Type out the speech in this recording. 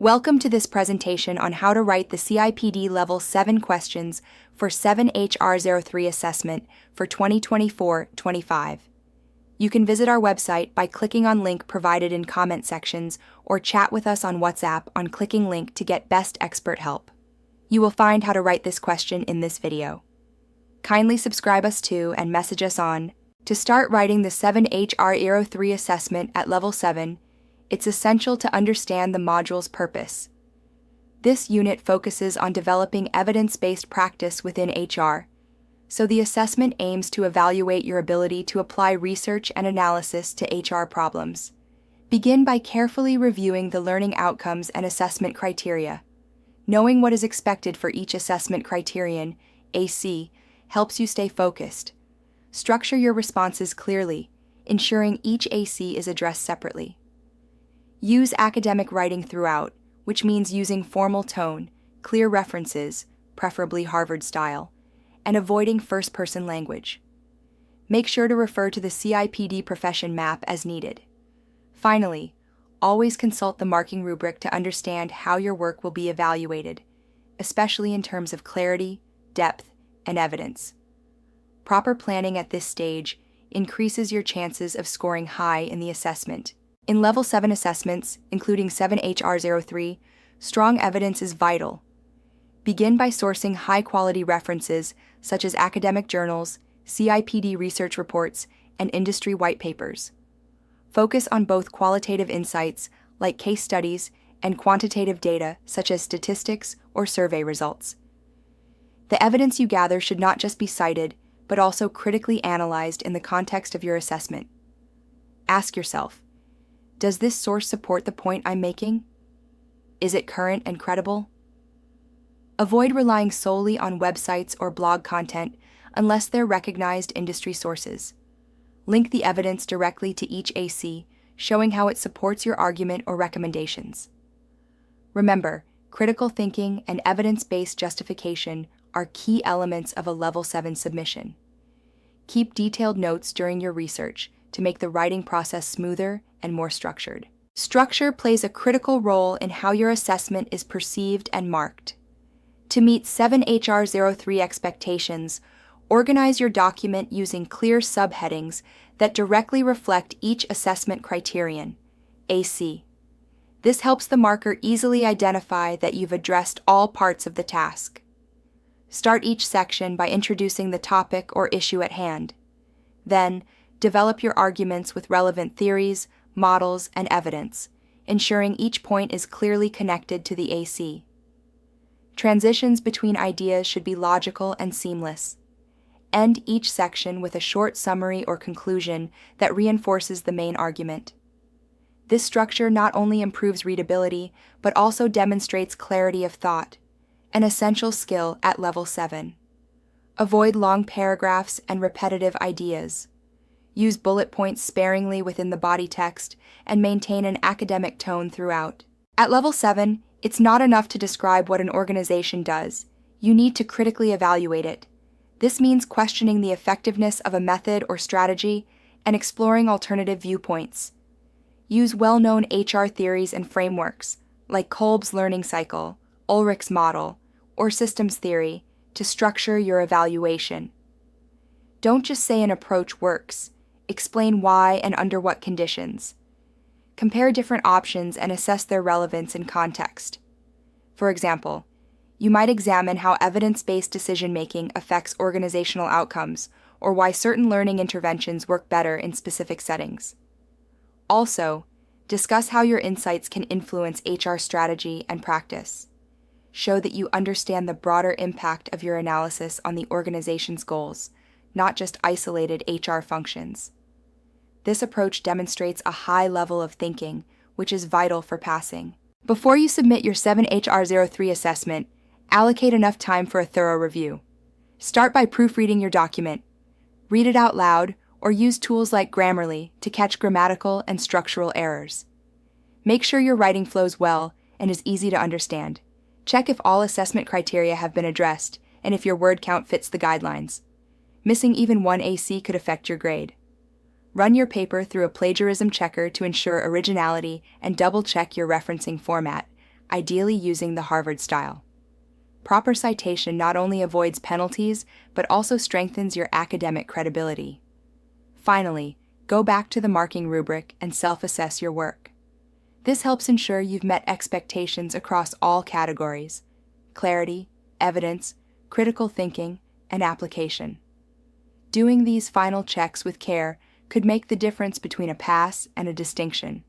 Welcome to this presentation on how to write the CIPD Level 7 questions for 7HR03 assessment for 2024-25. You can visit our website by clicking on link provided in comment sections or chat with us on WhatsApp on clicking link to get best expert help. You will find how to write this question in this video. Kindly subscribe us to and message us on. To start writing the 7HR03 assessment at Level 7, it's essential to understand the module's purpose. This unit focuses on developing evidence-based practice within HR, so the assessment aims to evaluate your ability to apply research and analysis to HR problems. Begin by carefully reviewing the learning outcomes and assessment criteria. Knowing what is expected for each assessment criterion, AC, helps you stay focused. Structure your responses clearly, ensuring each AC is addressed separately. Use academic writing throughout, which means using formal tone, clear references, preferably Harvard style, and avoiding first-person language. Make sure to refer to the CIPD profession map as needed. Finally, always consult the marking rubric to understand how your work will be evaluated, especially in terms of clarity, depth, and evidence. Proper planning at this stage increases your chances of scoring high in the assessment. In Level 7 assessments, including 7HR03, strong evidence is vital. Begin by sourcing high-quality references such as academic journals, CIPD research reports, and industry white papers. Focus on both qualitative insights, like case studies, and quantitative data, such as statistics or survey results. The evidence you gather should not just be cited, but also critically analyzed in the context of your assessment. Ask yourself, does this source support the point I'm making? Is it current and credible? Avoid relying solely on websites or blog content unless they're recognized industry sources. Link the evidence directly to each AC, showing how it supports your argument or recommendations. Remember, critical thinking and evidence-based justification are key elements of a Level 7 submission. Keep detailed notes during your research to make the writing process smoother and more structured. Structure plays a critical role in how your assessment is perceived and marked. To meet 7HR03 expectations, organize your document using clear subheadings that directly reflect each assessment criterion, AC. This helps the marker easily identify that you've addressed all parts of the task. Start each section by introducing the topic or issue at hand. Then, develop your arguments with relevant theories, models, and evidence, ensuring each point is clearly connected to the AC. Transitions between ideas should be logical and seamless. End each section with a short summary or conclusion that reinforces the main argument. This structure not only improves readability, but also demonstrates clarity of thought, an essential skill at Level 7. Avoid long paragraphs and repetitive ideas. Use bullet points sparingly within the body text and maintain an academic tone throughout. At Level 7, it's not enough to describe what an organization does. You need to critically evaluate it. This means questioning the effectiveness of a method or strategy and exploring alternative viewpoints. Use well-known HR theories and frameworks, like Kolb's learning cycle, Ulrich's model, or systems theory, to structure your evaluation. Don't just say an approach works. Explain why and under what conditions. Compare different options and assess their relevance in context. For example, you might examine how evidence-based decision-making affects organizational outcomes, or why certain learning interventions work better in specific settings. Also, discuss how your insights can influence HR strategy and practice. Show that you understand the broader impact of your analysis on the organization's goals, not just isolated HR functions. This approach demonstrates a high level of thinking, which is vital for passing. Before you submit your 7HR03 assessment, allocate enough time for a thorough review. Start by proofreading your document. Read it out loud or use tools like Grammarly to catch grammatical and structural errors. Make sure your writing flows well and is easy to understand. Check if all assessment criteria have been addressed and if your word count fits the guidelines. Missing even one AC could affect your grade. Run your paper through a plagiarism checker to ensure originality and double-check your referencing format, ideally using the Harvard style. Proper citation not only avoids penalties, but also strengthens your academic credibility. Finally, go back to the marking rubric and self-assess your work. This helps ensure you've met expectations across all categories: clarity, evidence, critical thinking, and application. Doing these final checks with care could make the difference between a pass and a distinction.